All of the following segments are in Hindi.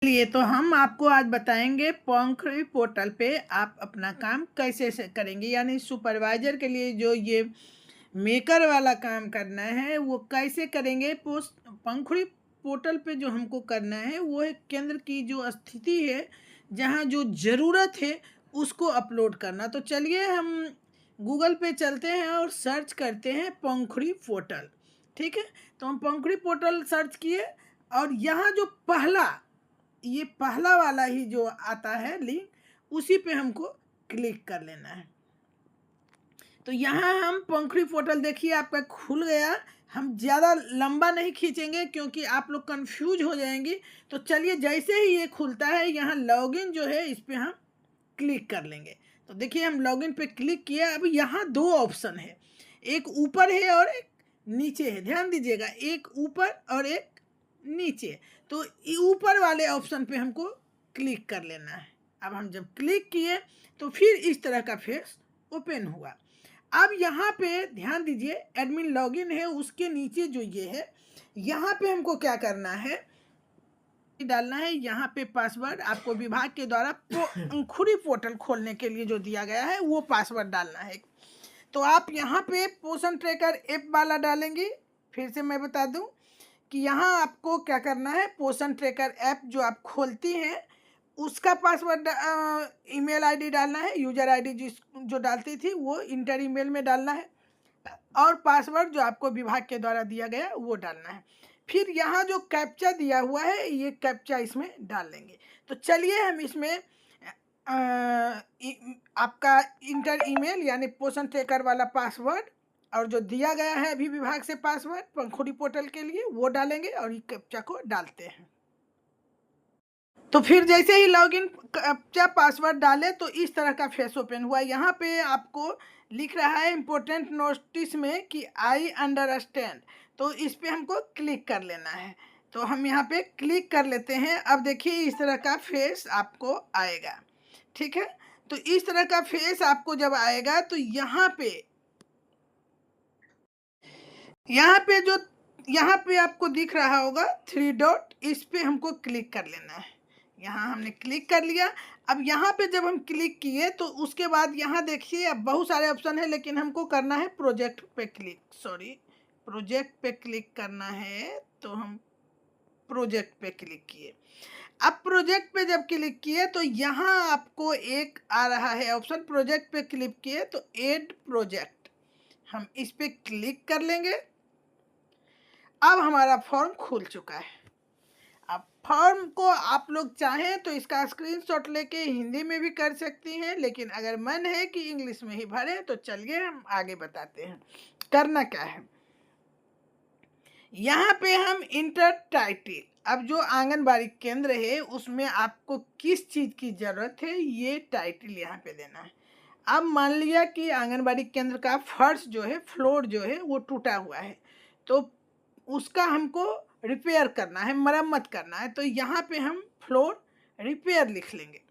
चलिए तो हम आपको आज बताएंगे पंखुड़ी पोर्टल पे आप अपना काम कैसे से करेंगे, यानी सुपरवाइजर के लिए जो ये मेकर वाला काम करना है वो कैसे करेंगे। पंखुड़ी पोर्टल पे जो हमको करना है वो है केंद्र की जो स्थिति है, जहाँ जो ज़रूरत है उसको अपलोड करना। तो चलिए हम गूगल पे चलते हैं और सर्च करते हैं पंखुड़ी पोर्टल। ठीक है, तो हम पंखुड़ी पोर्टल सर्च किए और यहाँ जो ये पहला वाला ही जो आता है लिंक, उसी पे हमको क्लिक कर लेना है। तो यहाँ हम पंखुड़ी पोर्टल देखिए आपका खुल गया। हम ज़्यादा लंबा नहीं खींचेंगे क्योंकि आप लोग कंफ्यूज हो जाएंगे। तो चलिए जैसे ही ये खुलता है यहाँ लॉगिन जो है इस पे हम क्लिक कर लेंगे। तो देखिए हम लॉगिन पे क्लिक किया। अब यहाँ दो ऑप्शन है, एक ऊपर है और एक नीचे है। ध्यान दीजिएगा, एक ऊपर और एक नीचे। तो ऊपर वाले ऑप्शन पे हमको क्लिक कर लेना है। अब हम जब क्लिक किए तो फिर इस तरह का फेस ओपन हुआ। अब यहाँ पे ध्यान दीजिए, एडमिन लॉगिन है, उसके नीचे जो ये है यहाँ पे हमको क्या करना है, डालना है। यहाँ पे पासवर्ड आपको विभाग के द्वारा पंखुड़ी पोर्टल खोलने के लिए जो दिया गया है वो पासवर्ड डालना है। तो आप यहाँ पे पोषण ट्रैकर ऐप वाला डालेंगे। फिर से मैं बता दूं कि यहाँ आपको क्या करना है, पोषण ट्रैकर ऐप जो आप खोलती हैं उसका पासवर्ड ईमेल आईडी डालना है। यूजर आईडी जो डालती थी वो इंटर ईमेल में डालना है और पासवर्ड जो आपको विभाग के द्वारा दिया गया वो डालना है। फिर यहाँ जो कैप्चा दिया हुआ है ये कैप्चा इसमें डाल लेंगे। तो चलिए हम इसमें आपका इंटर ईमेल यानी पोषण ट्रैकर वाला पासवर्ड और जो दिया गया है अभी विभाग से पासवर्ड पंखुड़ी पोर्टल के लिए वो डालेंगे और ये कैप्चा को डालते हैं। तो फिर जैसे ही लॉगिन कैप्चा पासवर्ड डाले तो इस तरह का फेस ओपन हुआ। यहाँ पे आपको लिख रहा है इम्पोर्टेंट नोटिस में कि आई अंडरस्टैंड, तो इस पे हमको क्लिक कर लेना है। तो हम यहाँ पे क्लिक कर लेते हैं। अब देखिए इस तरह का फेस आपको आएगा। ठीक है, तो इस तरह का फेस आपको जब आएगा तो यहाँ पे आपको दिख रहा होगा 3 डॉट, इस पे हमको क्लिक कर लेना है। यहाँ हमने क्लिक कर लिया। अब यहाँ पे जब हम क्लिक किए तो उसके बाद यहाँ देखिए अब बहुत सारे ऑप्शन है, लेकिन हमको करना है प्रोजेक्ट पे क्लिक। प्रोजेक्ट पे क्लिक करना है, तो हम प्रोजेक्ट पे क्लिक किए। अब प्रोजेक्ट पे जब क्लिक किए तो यहाँ आपको एक आ रहा है ऑप्शन, प्रोजेक्ट पे क्लिक किए तो ऐड प्रोजेक्ट, हम इस पे क्लिक कर लेंगे। अब हमारा फॉर्म खुल चुका है। अब फॉर्म को आप लोग चाहें तो इसका स्क्रीनशॉट लेके हिंदी में भी कर सकती हैं, लेकिन अगर मन है कि इंग्लिश में ही भरें तो चलिए हम आगे बताते हैं करना क्या है। यहाँ पे हम इंटर टाइटल, अब जो आंगनबाड़ी केंद्र है उसमें आपको किस चीज़ की ज़रूरत है ये टाइटल यहाँ पे देना है। अब मान लिया कि आंगनबाड़ी केंद्र का फर्श जो है, फ्लोर जो है वो टूटा हुआ है, तो उसका हमको रिपेयर करना है, मरम्मत करना है। तो यहाँ पे हम फ्लोर रिपेयर लिख लेंगे।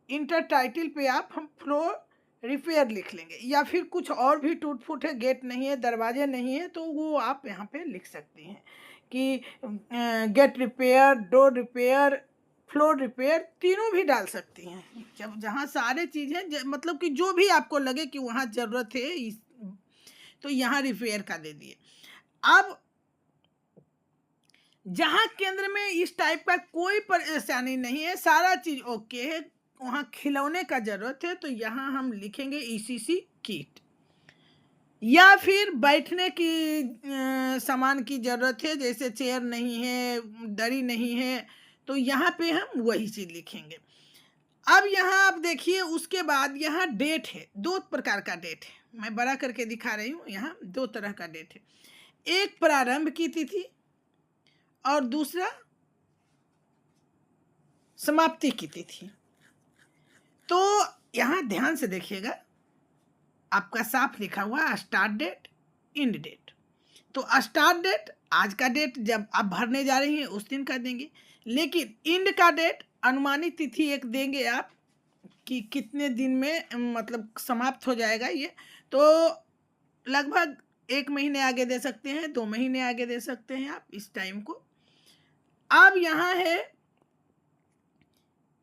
इंटर टाइटल पे हम फ्लोर रिपेयर लिख लेंगे, या फिर कुछ और भी टूट फूट है, गेट नहीं है, दरवाजे नहीं है, तो वो आप यहाँ पे लिख सकती हैं कि gate repair, door repair, floor repair, तीनों भी डाल सकती हैं। जब जहाँ सारे चीज़ें मतलब कि जो भी आपको लगे कि वहाँ ज़रूरत है तो यहाँ रिपेयर का दे दिए। अब जहाँ केंद्र में इस टाइप का कोई परेशानी नहीं है, सारा चीज़ ओके है, वहाँ खिलौने का ज़रूरत है, तो यहाँ हम लिखेंगे ईसीसी किट। या फिर बैठने की सामान की ज़रूरत है, जैसे चेयर नहीं है, दरी नहीं है, तो यहाँ पे हम वही चीज़ लिखेंगे। अब यहाँ आप देखिए उसके बाद यहाँ डेट है, 2 प्रकार का डेट है, मैं बड़ा करके दिखा रही हूँ। यहाँ 2 तरह का डेट है, एक प्रारंभ की तिथि और दूसरा समाप्ति की तिथि। तो यहाँ ध्यान से देखिएगा, आपका साफ लिखा हुआ स्टार्ट डेट, एंड डेट। तो स्टार्ट डेट आज का डेट जब आप भरने जा रही हैं उस दिन का देंगे, लेकिन एंड का डेट अनुमानित तिथि एक देंगे आप कि कितने दिन में मतलब समाप्त हो जाएगा ये। तो लगभग 1 महीने आगे दे सकते हैं, 2 महीने आगे दे सकते हैं आप इस टाइम को। अब यहाँ है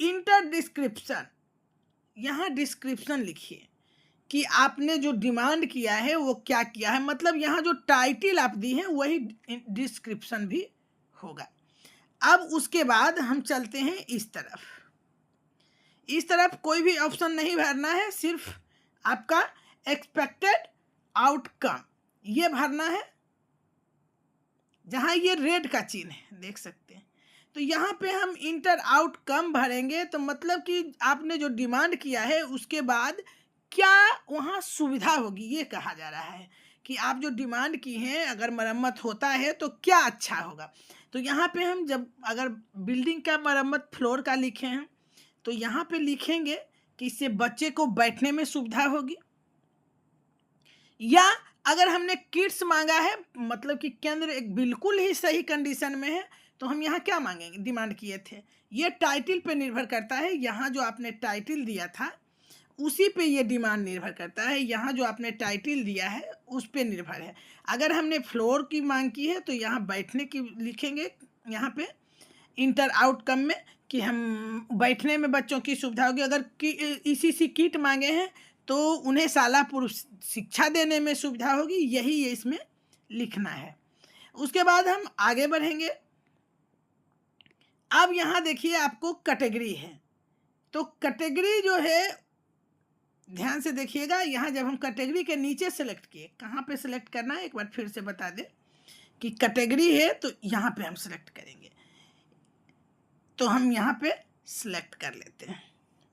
इंटर डिस्क्रिप्शन, यहाँ डिस्क्रिप्शन लिखिए कि आपने जो डिमांड किया है वो क्या किया है, मतलब यहाँ जो टाइटल आप दी हैं वही डिस्क्रिप्शन भी होगा। अब उसके बाद हम चलते हैं इस तरफ। इस तरफ कोई भी ऑप्शन नहीं भरना है, सिर्फ आपका एक्सपेक्टेड आउटकम ये भरना है, जहाँ ये रेड का चिन्ह है देख सकते हैं। तो यहाँ पे हम इंटर आउटकम भरेंगे, तो मतलब कि आपने जो डिमांड किया है उसके बाद क्या वहाँ सुविधा होगी, ये कहा जा रहा है कि आप जो डिमांड की हैं अगर मरम्मत होता है तो क्या अच्छा होगा। तो यहाँ पे हम जब अगर बिल्डिंग का मरम्मत फ्लोर का लिखे हैं तो यहाँ पे लिखेंगे कि इससे बच्चे को बैठने में सुविधा होगी, या अगर हमने किट्स मांगा है मतलब कि केंद्र एक बिल्कुल ही सही कंडीशन में है तो हम यहाँ क्या मांगेंगे, डिमांड किए थे। ये टाइटल पे निर्भर करता है, यहाँ जो आपने टाइटल दिया था उसी पे ये डिमांड निर्भर करता है, यहाँ जो आपने टाइटल दिया है उस पे निर्भर है। अगर हमने फ्लोर की मांग की है तो यहाँ बैठने की लिखेंगे, यहाँ पे इंटर आउटकम में कि हम बैठने में बच्चों की सुविधा होगी। अगर ईसीसी किट मांगे हैं तो उन्हें शाला पूर्व शिक्षा देने में सुविधा होगी, यही ये इसमें लिखना है। उसके बाद हम आगे बढ़ेंगे। अब यहाँ देखिए आपको कैटेगरी है, तो कैटेगरी जो है ध्यान से देखिएगा, यहाँ जब हम कैटेगरी के नीचे सेलेक्ट किए, कहाँ पे सेलेक्ट करना है एक बार फिर से बता दें कि कैटेगरी है तो यहाँ पे हम सेलेक्ट करेंगे। तो हम यहाँ पे सेलेक्ट कर लेते हैं।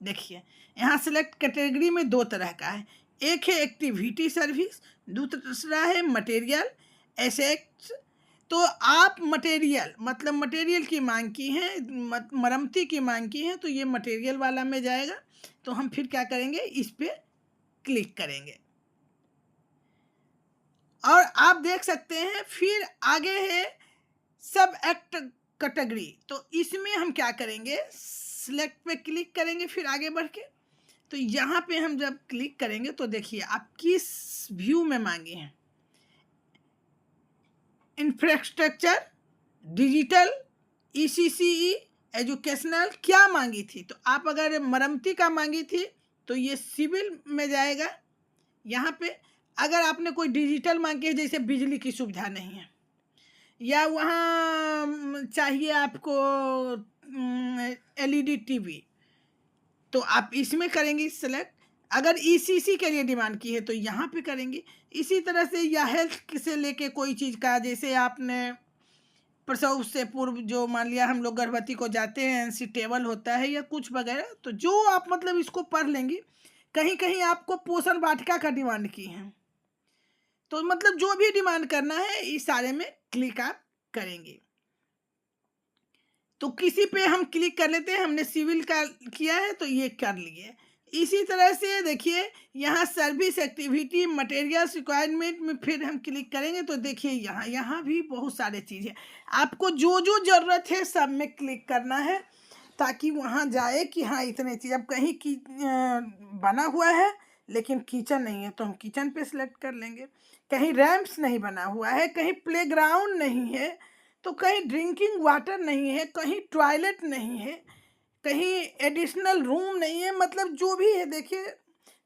देखिए यहाँ सेलेक्ट कैटेगरी में दो तरह का है, एक है एक्टिविटी सर्विस, दूसरा है मटेरियल एसेट्स। तो आप मटेरियल मतलब मटेरियल की मांग की है, मरम्मती की मांग की है, तो ये मटेरियल वाला में जाएगा। तो हम फिर क्या करेंगे, इस पे क्लिक करेंगे और आप देख सकते हैं फिर आगे है सब एक्ट कैटेगरी। तो इसमें हम क्या करेंगे, सिलेक्ट पे क्लिक करेंगे फिर आगे बढ़ के। तो यहाँ पे हम जब क्लिक करेंगे तो देखिए आप किस व्यू में मांगे हैं, इंफ्रास्ट्रक्चर, डिजिटल, ईसीसीई, एजुकेशनल, क्या मांगी थी। तो आप अगर मरम्मती का मांगी थी तो ये सिविल में जाएगा। यहाँ पे अगर आपने कोई डिजिटल मांगी है, जैसे बिजली की सुविधा नहीं है या वहाँ चाहिए आपको एलईडी टीवी, तो आप इसमें करेंगे सेलेक्ट। अगर ईसीसी के लिए डिमांड की है तो यहाँ पे करेंगे। इसी तरह से या हेल्थ से लेके कोई चीज़ का, जैसे आपने प्रसव से पूर्व जो मान लिया हम लोग गर्भवती को जाते हैं एनसी टेबल होता है या कुछ वगैरह, तो जो आप मतलब इसको पढ़ लेंगी। कहीं कहीं आपको पोषण वाटिका का डिमांड की है, तो मतलब जो भी डिमांड करना है इस सारे में क्लिक आप करेंगे। तो किसी पे हम क्लिक कर लेते हैं, हमने सिविल का किया है तो ये कर लिए। इसी तरह से देखिए यहाँ सर्विस एक्टिविटी मटेरियल्स रिक्वायरमेंट में फिर हम क्लिक करेंगे तो देखिए यहाँ भी बहुत सारे चीज़ है। आपको जो जो ज़रूरत है सब में क्लिक करना है ताकि वहाँ जाए कि हाँ इतने चीज़। अब कहीं की बना हुआ है लेकिन किचन नहीं है तो हम किचन पे सिलेक्ट कर लेंगे। कहीं रैम्प्स नहीं बना हुआ है, कहीं प्लेग्राउंड नहीं है, तो कहीं ड्रिंकिंग वाटर नहीं है, कहीं टॉयलेट नहीं है, कहीं एडिशनल रूम नहीं है, मतलब जो भी है देखिए।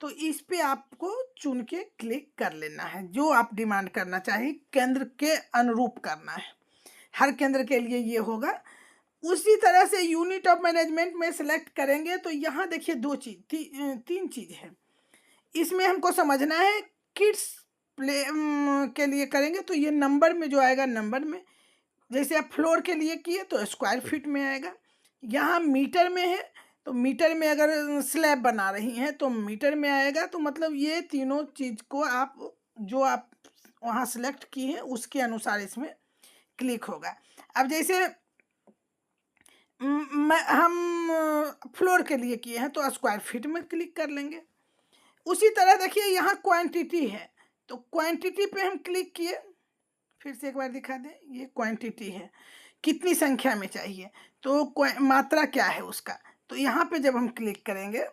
तो इस पे आपको चुन के क्लिक कर लेना है, जो आप डिमांड करना चाहिए केंद्र के अनुरूप करना है, हर केंद्र के लिए ये होगा। उसी तरह से यूनिट ऑफ मैनेजमेंट में सेलेक्ट करेंगे तो यहाँ देखिए तीन चीज़ है इसमें हमको समझना है। किड्स प्ले के लिए करेंगे तो ये नंबर में जो आएगा, नंबर में जैसे आप फ्लोर के लिए किए तो स्क्वायर फीट में आएगा। यहाँ मीटर में है तो मीटर में, अगर स्लैब बना रही हैं तो मीटर में आएगा। तो मतलब ये तीनों चीज़ को आप जो आप वहाँ सेलेक्ट की हैं उसके अनुसार इसमें क्लिक होगा। अब जैसे हम फ्लोर के लिए किए हैं तो स्क्वायर फीट में क्लिक कर लेंगे। उसी तरह देखिए यहाँ क्वांटिटी है तो क्वांटिटी पे हम क्लिक किए, फिर से एक बार दिखा दें, ये क्वांटिटी है कितनी संख्या में चाहिए, तो मात्रा क्या है उसका। तो यहाँ पे जब हम क्लिक करेंगे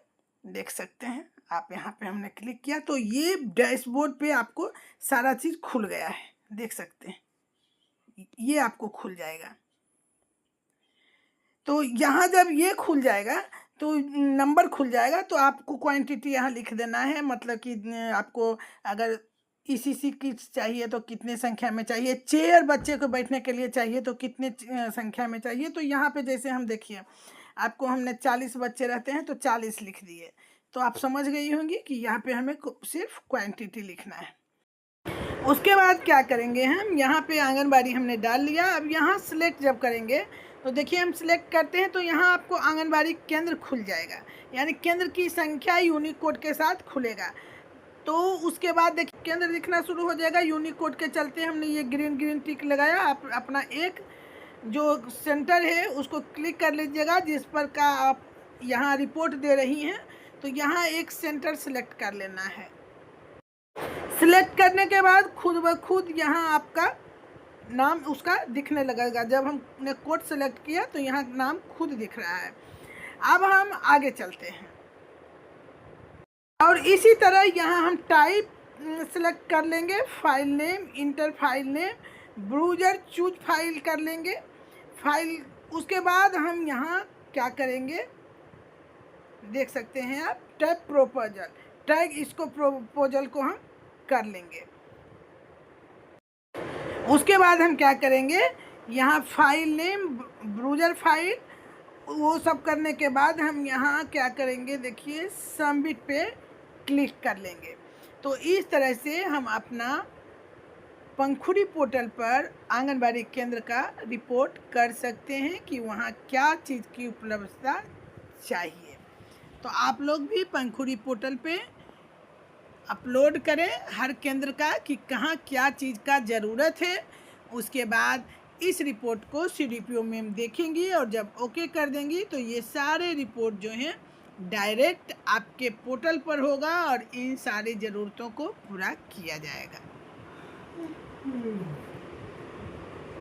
देख सकते हैं आप, यहाँ पे हमने क्लिक किया तो ये डैशबोर्ड पे आपको सारा चीज़ खुल गया है, देख सकते हैं ये आपको खुल जाएगा। तो यहाँ जब ये खुल जाएगा तो नंबर खुल जाएगा। तो आपको क्वांटिटी यहाँ लिख देना है, मतलब कि आपको अगर ईसीसी किट्स चाहिए तो कितने संख्या में चाहिए, चेयर बच्चे को बैठने के लिए चाहिए तो कितने संख्या में चाहिए। तो यहाँ पे जैसे हम देखिए, आपको हमने 40 बच्चे रहते हैं तो 40 लिख दिए। तो आप समझ गई होंगी कि यहाँ पे हमें सिर्फ क्वांटिटी लिखना है। उसके बाद क्या करेंगे, हम यहाँ पे आंगनबाड़ी हमने डाल लिया। अब यहाँ सिलेक्ट जब करेंगे तो देखिए, हम सिलेक्ट करते हैं तो यहाँ आपको आंगनबाड़ी केंद्र खुल जाएगा, यानी केंद्र की संख्या यूनिकोड के साथ खुलेगा। तो उसके बाद देखिए केंद्र दिखना शुरू हो जाएगा। यूनिकोड के चलते हमने ये ग्रीन ग्रीन टिक लगाया। आप अपना एक जो सेंटर है उसको क्लिक कर लीजिएगा जिस पर का आप यहाँ रिपोर्ट दे रही हैं। तो यहाँ एक सेंटर सेलेक्ट कर लेना है। सिलेक्ट करने के बाद खुद ब खुद यहाँ आपका नाम उसका दिखने लगेगा। जब हमने कोड सेलेक्ट किया तो यहाँ नाम खुद दिख रहा है। अब हम आगे चलते हैं और इसी तरह यहाँ हम टाइप सेलेक्ट कर लेंगे, file name, inter file name, browser choose file कर लेंगे फाइल। उसके बाद हम यहाँ क्या करेंगे, देख सकते हैं आप, टैग प्रोपोजल, टैग इसको प्रोपोजल को हम कर लेंगे। उसके बाद हम क्या करेंगे, यहाँ फाइल नेम, ब्राउज़र फाइल, वो सब करने के बाद हम यहाँ क्या करेंगे, देखिए सबमिट पे क्लिक कर लेंगे। तो इस तरह से हम अपना पंखुड़ी पोर्टल पर आंगनबाड़ी केंद्र का रिपोर्ट कर सकते हैं कि वहाँ क्या चीज़ की उपलब्धता चाहिए। तो आप लोग भी पंखुड़ी पोर्टल पे अपलोड करें हर केंद्र का कि कहाँ क्या चीज़ का ज़रूरत है। उसके बाद इस रिपोर्ट को CDPO मैम देखेंगी और जब ओके कर देंगी तो ये सारे रिपोर्ट जो हैं डायरेक्ट आपके पोर्टल पर होगा और इन सारी ज़रूरतों को पूरा किया जाएगा।